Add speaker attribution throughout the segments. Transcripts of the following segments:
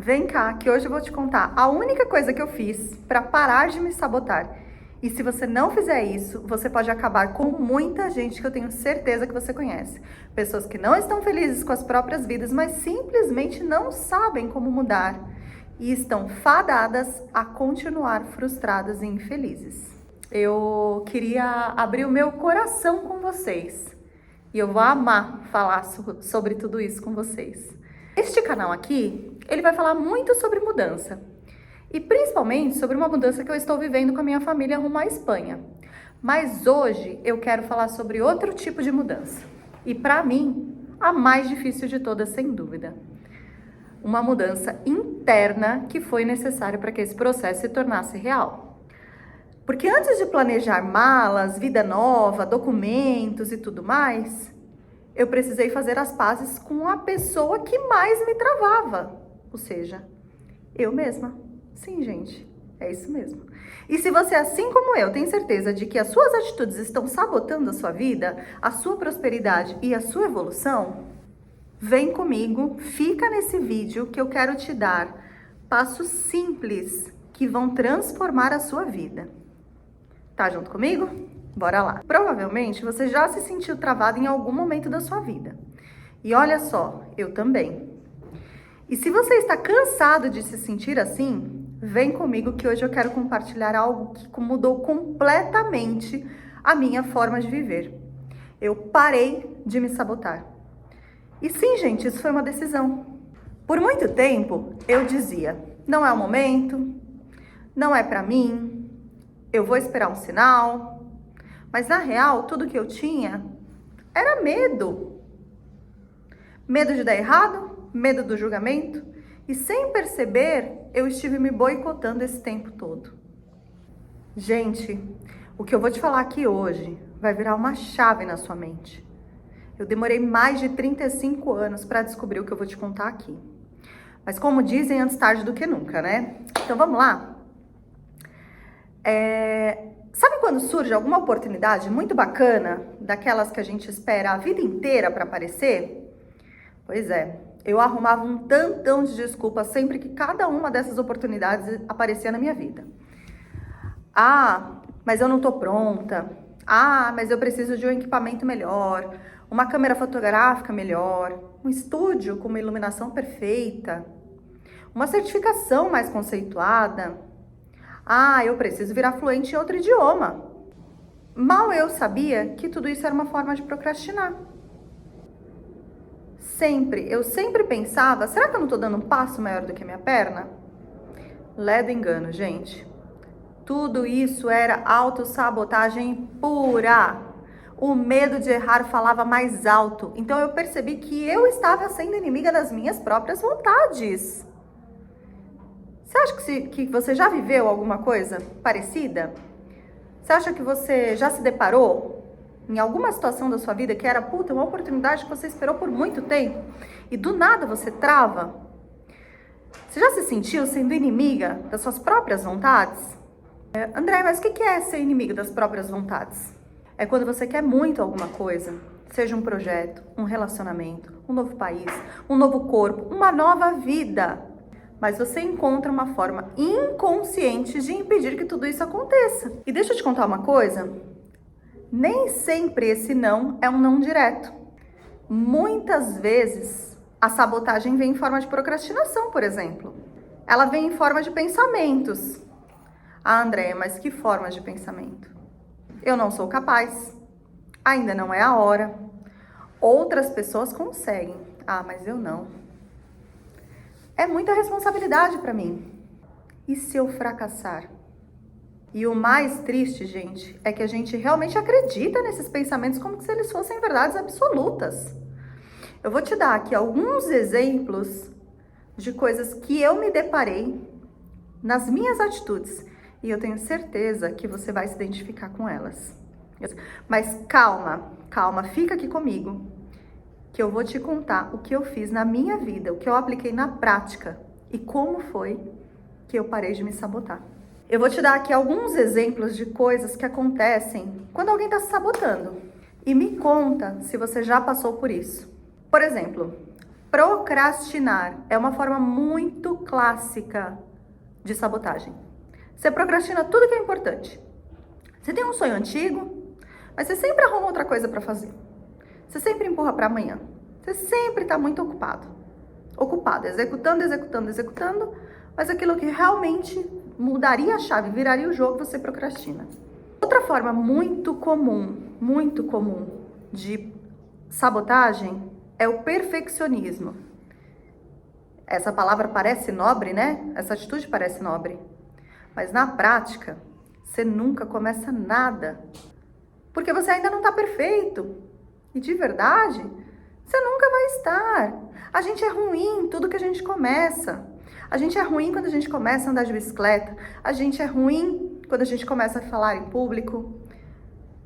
Speaker 1: Vem cá, que hoje eu vou te contar a única coisa que eu fiz para parar de me sabotar. E se você não fizer isso, você pode acabar com muita gente que eu tenho certeza que você conhece. Pessoas que não estão felizes com as próprias vidas, mas simplesmente não sabem como mudar e estão fadadas a continuar frustradas e infelizes. Eu queria abrir o meu coração com vocês e eu vou amar falar sobre tudo isso com vocês. Este canal aqui, ele vai falar muito sobre mudança. E principalmente sobre uma mudança que eu estou vivendo com a minha família rumo à Espanha. Mas hoje eu quero falar sobre outro tipo de mudança. E para mim, a mais difícil de todas, sem dúvida. Uma mudança interna que foi necessária para que esse processo se tornasse real. Porque antes de planejar malas, vida nova, documentos e tudo mais, eu precisei fazer as pazes com a pessoa que mais me travava. Ou seja, eu mesma. Sim, gente, é isso mesmo. E se você, assim como eu, tem certeza de que as suas atitudes estão sabotando a sua vida, a sua prosperidade e a sua evolução, vem comigo, fica nesse vídeo que eu quero te dar passos simples que vão transformar a sua vida. Tá junto comigo? Bora lá. Provavelmente você já se sentiu travado em algum momento da sua vida. E olha só, eu também. E se você está cansado de se sentir assim, vem comigo que hoje eu quero compartilhar algo que mudou completamente a minha forma de viver. Eu parei de me sabotar. E sim, gente, isso foi uma decisão. Por muito tempo, eu dizia, não é o momento, não é pra mim, eu vou esperar um sinal. Mas na real, tudo que eu tinha era medo. Medo de dar errado, medo do julgamento. E sem perceber, eu estive me boicotando esse tempo todo. Gente, o que eu vou te falar aqui hoje vai virar uma chave na sua mente. Eu demorei mais de 35 anos para descobrir o que eu vou te contar aqui. Mas como dizem, antes tarde do que nunca, né? Então vamos lá? Sabe quando surge alguma oportunidade muito bacana, daquelas que a gente espera a vida inteira para aparecer? Pois é. Eu arrumava um tantão de desculpas sempre que cada uma dessas oportunidades aparecia na minha vida. Ah, mas eu não tô pronta. Ah, mas eu preciso de um equipamento melhor, uma câmera fotográfica melhor, um estúdio com uma iluminação perfeita, uma certificação mais conceituada. Ah, eu preciso virar fluente em outro idioma. Mal eu sabia que tudo isso era uma forma de procrastinar. Eu sempre pensava, será que eu não tô dando um passo maior do que a minha perna? Ledo engano, gente. Tudo isso era autossabotagem pura. O medo de errar falava mais alto. Então eu percebi que eu estava sendo inimiga das minhas próprias vontades. Você acha que você já viveu alguma coisa parecida? Você acha que você já se deparou em alguma situação da sua vida que era, uma oportunidade que você esperou por muito tempo e do nada você trava? Você já se sentiu sendo inimiga das suas próprias vontades? André, mas o que é ser inimiga das próprias vontades? É quando você quer muito alguma coisa, seja um projeto, um relacionamento, um novo país, um novo corpo, uma nova vida. Mas você encontra uma forma inconsciente de impedir que tudo isso aconteça. E deixa eu te contar uma coisa. Nem sempre esse não é um não direto. Muitas vezes a sabotagem vem em forma de procrastinação, por exemplo. Ela vem em forma de pensamentos. Ah, Andréia, mas que forma de pensamento? Eu não sou capaz. Ainda não é a hora. Outras pessoas conseguem. Ah, mas eu não. É muita responsabilidade para mim. E se eu fracassar? E o mais triste, gente, é que a gente realmente acredita nesses pensamentos como se eles fossem verdades absolutas. Eu vou te dar aqui alguns exemplos de coisas que eu me deparei nas minhas atitudes. E eu tenho certeza que você vai se identificar com elas. Mas calma, fica aqui comigo, que eu vou te contar o que eu fiz na minha vida, o que eu apliquei na prática e como foi que eu parei de me sabotar. Eu vou te dar aqui alguns exemplos de coisas que acontecem quando alguém está se sabotando. E me conta se você já passou por isso. Por exemplo, Procrastinar é uma forma muito clássica de sabotagem. Você procrastina tudo que é importante. Você tem um sonho antigo, mas você sempre arruma outra coisa para fazer. Você sempre empurra para amanhã. Você sempre está muito ocupado, executando, mas aquilo que realmente mudaria a chave, viraria o jogo, você procrastina. Outra forma muito comum de sabotagem é o perfeccionismo. Essa palavra parece nobre, né? Essa atitude parece nobre. Mas na prática, você nunca começa nada. Porque você ainda não está perfeito. E de verdade, você nunca vai estar. A gente é ruim em tudo que a gente começa. A gente é ruim quando a gente começa a andar de bicicleta. A gente é ruim quando a gente começa a falar em público.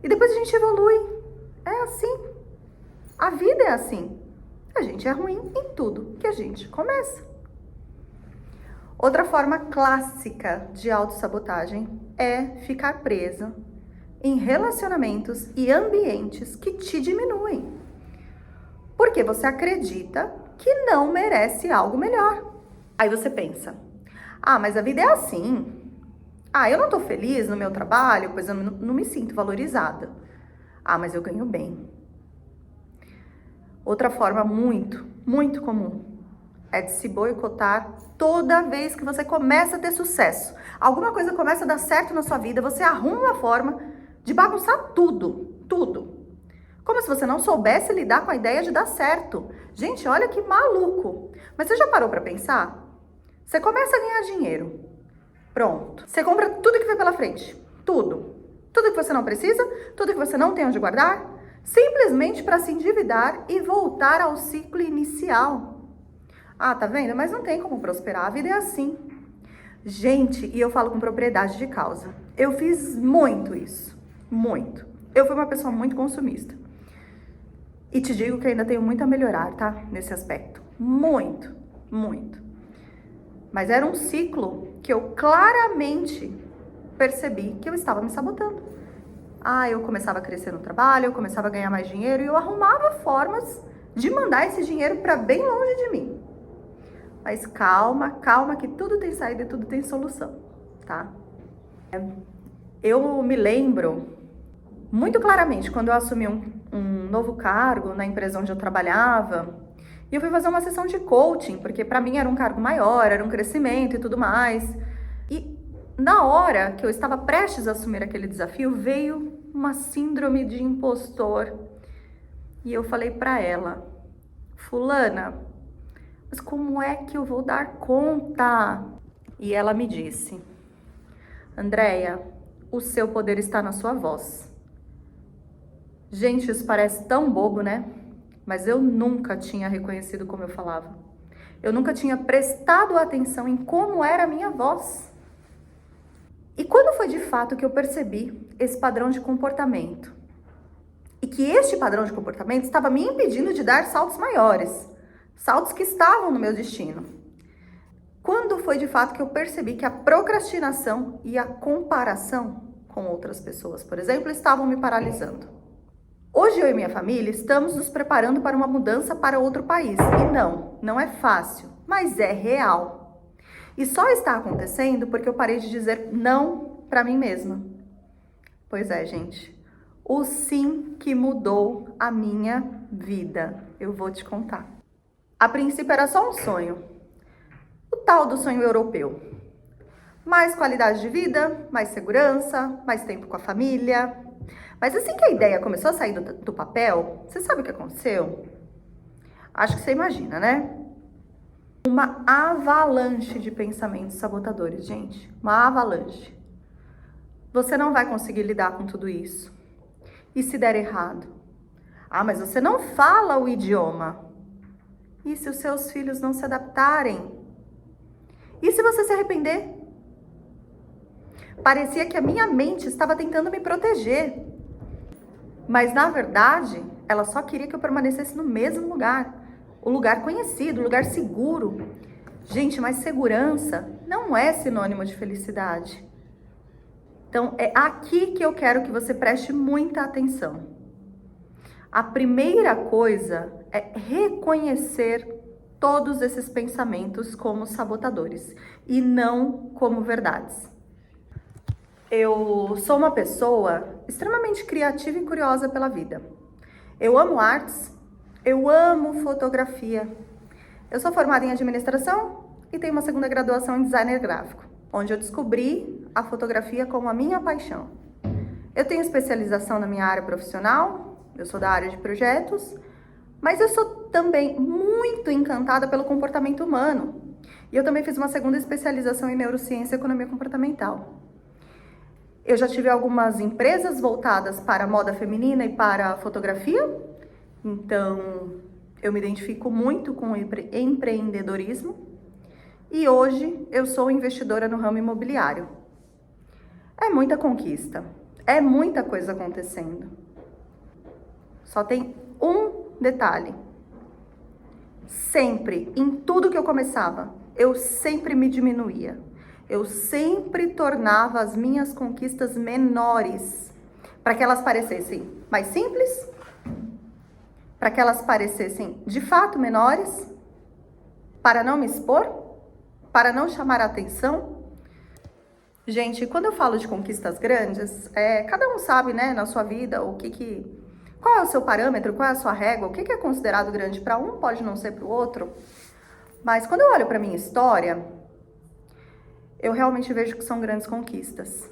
Speaker 1: E depois a gente evolui. É assim. A vida é assim. A gente é ruim em tudo que a gente começa. Outra forma clássica de autossabotagem é ficar presa em relacionamentos e ambientes que te diminuem. Porque você acredita que não merece algo melhor. Aí você pensa, mas a vida é assim. Eu não tô feliz no meu trabalho, pois eu não me sinto valorizada. Mas eu ganho bem. Outra forma muito comum é de se boicotar toda vez que você começa a ter sucesso. Alguma coisa começa a dar certo na sua vida, você arruma uma forma de bagunçar tudo. Como se você não soubesse lidar com a ideia de dar certo. Gente, olha que maluco. Mas você já parou para pensar? Você começa a ganhar dinheiro. Pronto. Você compra tudo que vem pela frente. Tudo. Tudo que você não precisa, tudo que você não tem onde guardar, simplesmente para se endividar e voltar ao ciclo inicial. Tá vendo? Mas não tem como prosperar, a vida é assim. Gente, e eu falo com propriedade de causa. Eu fiz muito isso. Muito. Eu fui uma pessoa muito consumista. E te digo que ainda tenho muito a melhorar, tá? Nesse aspecto. Muito. Mas era um ciclo que eu claramente percebi que eu estava me sabotando. Eu começava a crescer no trabalho, eu começava a ganhar mais dinheiro e eu arrumava formas de mandar esse dinheiro para bem longe de mim. Mas calma, que tudo tem saída e tudo tem solução, tá? Eu me lembro muito claramente quando eu assumi um novo cargo na empresa onde eu trabalhava e eu fui fazer uma sessão de coaching, porque para mim era um cargo maior, era um crescimento e tudo mais. E na hora que eu estava prestes a assumir aquele desafio, veio uma síndrome de impostor. E eu falei para ela, fulana, mas como é que eu vou dar conta? E ela me disse, Andréia, o seu poder está na sua voz. Gente, isso parece tão bobo, né? Mas eu nunca tinha reconhecido como eu falava. Eu nunca tinha prestado atenção em como era a minha voz. E quando foi de fato que eu percebi esse padrão de comportamento? E que este padrão de comportamento estava me impedindo de dar saltos maiores. Saltos que estavam no meu destino. Quando foi de fato que eu percebi que a procrastinação e a comparação com outras pessoas, por exemplo, estavam me paralisando. Hoje eu e minha família estamos nos preparando para uma mudança para outro país. E não é fácil, mas é real. E só está acontecendo porque eu parei de dizer não para mim mesma. Pois é, gente. O sim que mudou a minha vida. Eu vou te contar. A princípio era só um sonho. O tal do sonho europeu. Mais qualidade de vida, mais segurança, mais tempo com a família. Mas assim que a ideia começou a sair do papel, você sabe o que aconteceu? Acho que você imagina, né? Uma avalanche de pensamentos sabotadores, gente. Uma avalanche. Você não vai conseguir lidar com tudo isso. E se der errado? Mas você não fala o idioma. E se os seus filhos não se adaptarem? E se você se arrepender? Parecia que a minha mente estava tentando me proteger. Mas, na verdade, ela só queria que eu permanecesse no mesmo lugar. O lugar conhecido, o lugar seguro. Gente, mas segurança não é sinônimo de felicidade. Então, é aqui que eu quero que você preste muita atenção. A primeira coisa é reconhecer todos esses pensamentos como sabotadores e não como verdades. Eu sou uma pessoa extremamente criativa e curiosa pela vida. Eu amo artes, eu amo fotografia. Eu sou formada em administração e tenho uma segunda graduação em designer gráfico, onde eu descobri a fotografia como a minha paixão. Eu tenho especialização na minha área profissional, eu sou da área de projetos, mas eu sou também muito encantada pelo comportamento humano. E eu também fiz uma segunda especialização em neurociência e economia comportamental. Eu já tive algumas empresas voltadas para a moda feminina e para a fotografia, então eu me identifico muito com o empreendedorismo e hoje eu sou investidora no ramo imobiliário. É muita conquista, é muita coisa acontecendo. Só tem um detalhe. Sempre, em tudo que eu começava, eu sempre me diminuía. Eu sempre tornava as minhas conquistas menores, para que elas parecessem mais simples, para que elas parecessem de fato menores, para não me expor, para não chamar a atenção. Gente, quando eu falo de conquistas grandes, cada um sabe, né, na sua vida, qual é o seu parâmetro, qual é a sua régua, o que é considerado grande para um pode não ser para o outro. Mas quando eu olho para minha história, eu realmente vejo que são grandes conquistas.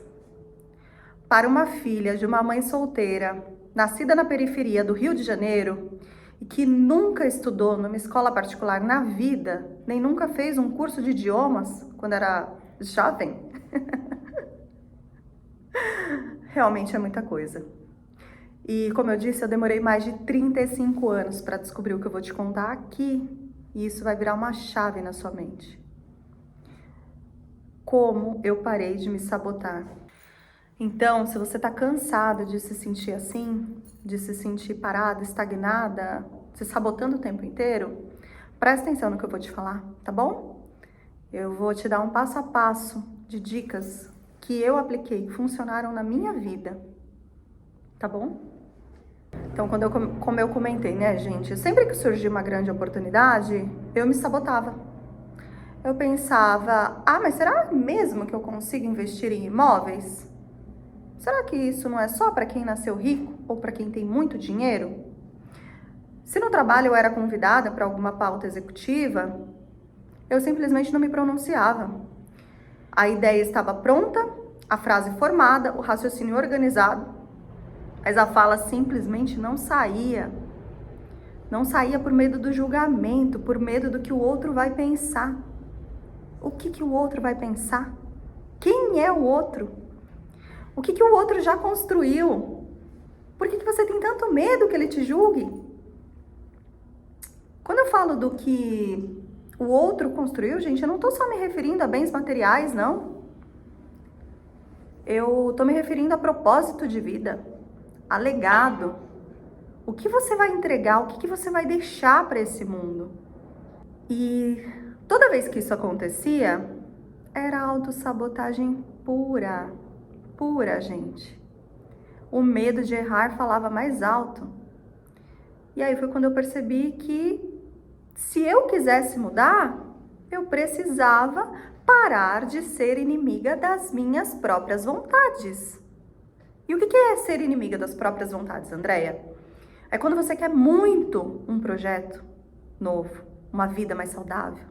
Speaker 1: Para uma filha de uma mãe solteira, nascida na periferia do Rio de Janeiro, e que nunca estudou numa escola particular na vida, nem nunca fez um curso de idiomas quando era jovem, realmente é muita coisa. E como eu disse, eu demorei mais de 35 anos para descobrir o que eu vou te contar aqui, e isso vai virar uma chave na sua mente. Como eu parei de me sabotar. Então, se você tá cansado de se sentir assim, de se sentir parada, estagnada, se sabotando o tempo inteiro, presta atenção no que eu vou te falar, tá bom? Eu vou te dar um passo a passo de dicas que eu apliquei, que funcionaram na minha vida, tá bom? Então, como eu comentei, né, gente, sempre que surgia uma grande oportunidade, eu me sabotava. Eu pensava, mas será mesmo que eu consigo investir em imóveis? Será que isso não é só para quem nasceu rico ou para quem tem muito dinheiro? Se no trabalho eu era convidada para alguma pauta executiva, eu simplesmente não me pronunciava. A ideia estava pronta, a frase formada, o raciocínio organizado, mas a fala simplesmente não saía. Não saía por medo do julgamento, por medo do que o outro vai pensar. O que o outro vai pensar? Quem é o outro? O que o outro já construiu? Por que você tem tanto medo que ele te julgue? Quando eu falo do que o outro construiu, gente, eu não tô só me referindo a bens materiais, não. Eu tô me referindo a propósito de vida, a legado. O que você vai entregar, o que você vai deixar para esse mundo? E toda vez que isso acontecia, era autossabotagem pura, gente. O medo de errar falava mais alto. E aí foi quando eu percebi que se eu quisesse mudar, eu precisava parar de ser inimiga das minhas próprias vontades. E o que é ser inimiga das próprias vontades, Andréia? É quando você quer muito um projeto novo, uma vida mais saudável,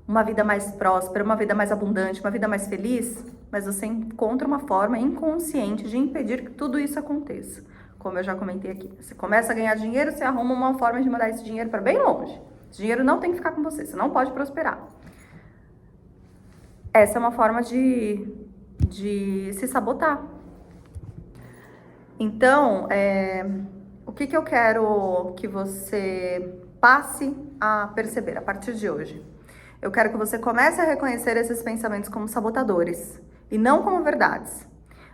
Speaker 1: uma vida mais próspera, uma vida mais abundante, uma vida mais feliz, mas você encontra uma forma inconsciente de impedir que tudo isso aconteça. Como eu já comentei aqui, você começa a ganhar dinheiro, você arruma uma forma de mandar esse dinheiro para bem longe. Esse dinheiro não tem que ficar com você não pode prosperar. Essa é uma forma de se sabotar. Então, o que eu quero que você passe a perceber a partir de hoje? Eu quero que você comece a reconhecer esses pensamentos como sabotadores e não como verdades.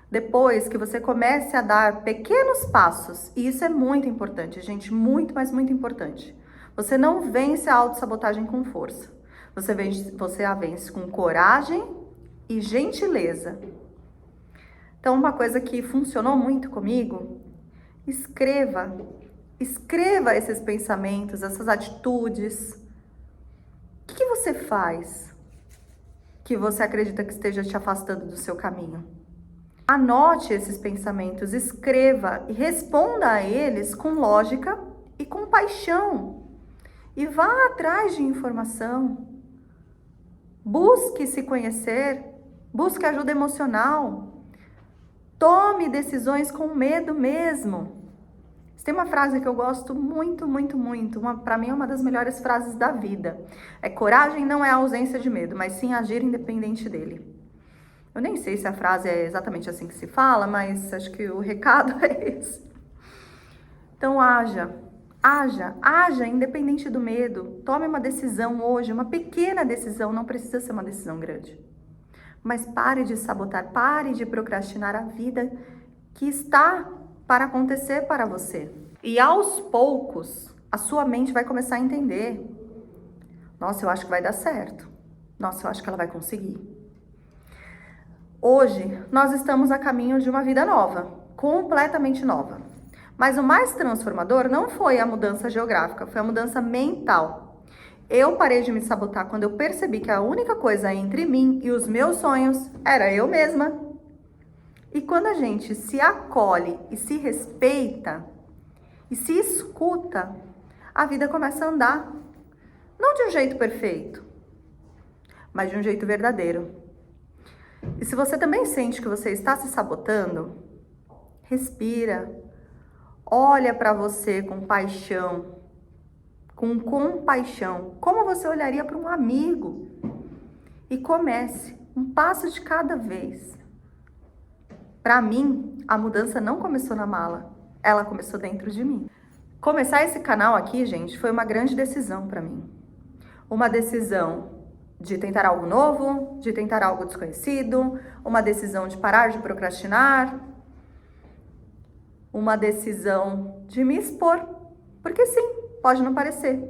Speaker 1: Depois que você comece a dar pequenos passos, e isso é muito importante, gente, muito, mas muito importante. Você não vence a autossabotagem com força. Você a vence com coragem e gentileza. Então, uma coisa que funcionou muito comigo, escreva Escreva esses pensamentos, essas atitudes. O que você faz que você acredita que esteja te afastando do seu caminho? Anote esses pensamentos, escreva e responda a eles com lógica e com paixão. E vá atrás de informação. Busque se conhecer, busque ajuda emocional. Tome decisões com medo mesmo. Tem uma frase que eu gosto muito, muito, muito. Para mim é uma das melhores frases da vida. Coragem não é a ausência de medo, mas sim agir independente dele. Eu nem sei se a frase é exatamente assim que se fala, mas acho que o recado é esse. Então haja independente do medo. Tome uma decisão hoje, uma pequena decisão, não precisa ser uma decisão grande. Mas pare de sabotar, pare de procrastinar a vida que está para acontecer para você. E aos poucos, a sua mente vai começar a entender. Nossa, eu acho que vai dar certo. Nossa, eu acho que ela vai conseguir. Hoje, nós estamos a caminho de uma vida nova, completamente nova. Mas o mais transformador não foi a mudança geográfica, foi a mudança mental. Eu parei de me sabotar quando eu percebi que a única coisa entre mim e os meus sonhos era eu mesma. E quando a gente se acolhe e se respeita e se escuta, a vida começa a andar. Não de um jeito perfeito, mas de um jeito verdadeiro. E se você também sente que você está se sabotando, respira, olha para você com paixão, com compaixão, como você olharia para um amigo, e comece um passo de cada vez. Para mim, a mudança não começou na mala, ela começou dentro de mim. Começar esse canal aqui, gente, foi uma grande decisão para mim. Uma decisão de tentar algo novo, de tentar algo desconhecido, uma decisão de parar de procrastinar, uma decisão de me expor, porque sim, pode não parecer,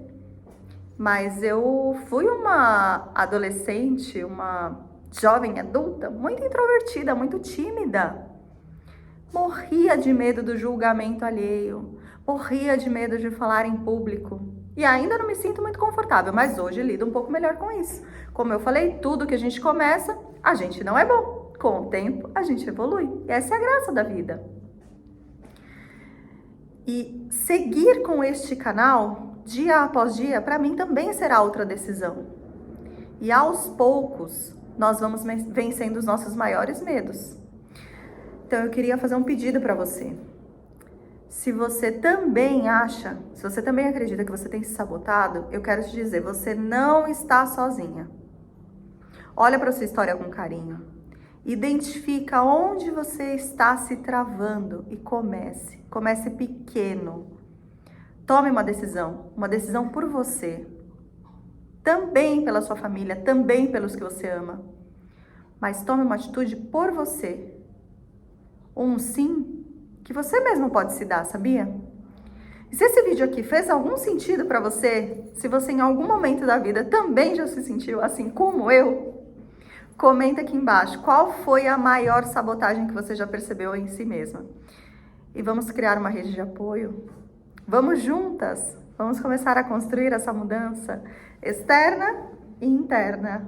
Speaker 1: mas eu fui uma adolescente, uma jovem adulta, muito introvertida, muito tímida. Morria de medo do julgamento alheio, morria de medo de falar em público. E ainda não me sinto muito confortável, mas hoje lido um pouco melhor com isso. Como eu falei, tudo que a gente começa, a gente não é bom. Com o tempo, a gente evolui. E essa é a graça da vida. E seguir com este canal, dia após dia, para mim também será outra decisão. E aos poucos, nós vamos vencendo os nossos maiores medos. Então eu queria fazer um pedido para você. Se você também acha, se você também acredita que você tem se sabotado, eu quero te dizer, você não está sozinha. Olha para sua história com carinho. Identifica onde você está se travando e comece. Comece pequeno. Tome uma decisão por você. Também pela sua família, também pelos que você ama. Mas tome uma atitude por você. Um sim que você mesmo pode se dar, sabia? E se esse vídeo aqui fez algum sentido para você, se você em algum momento da vida também já se sentiu assim como eu, comenta aqui embaixo qual foi a maior sabotagem que você já percebeu em si mesma. E vamos criar uma rede de apoio. Vamos juntas, vamos começar a construir essa mudança externa e interna.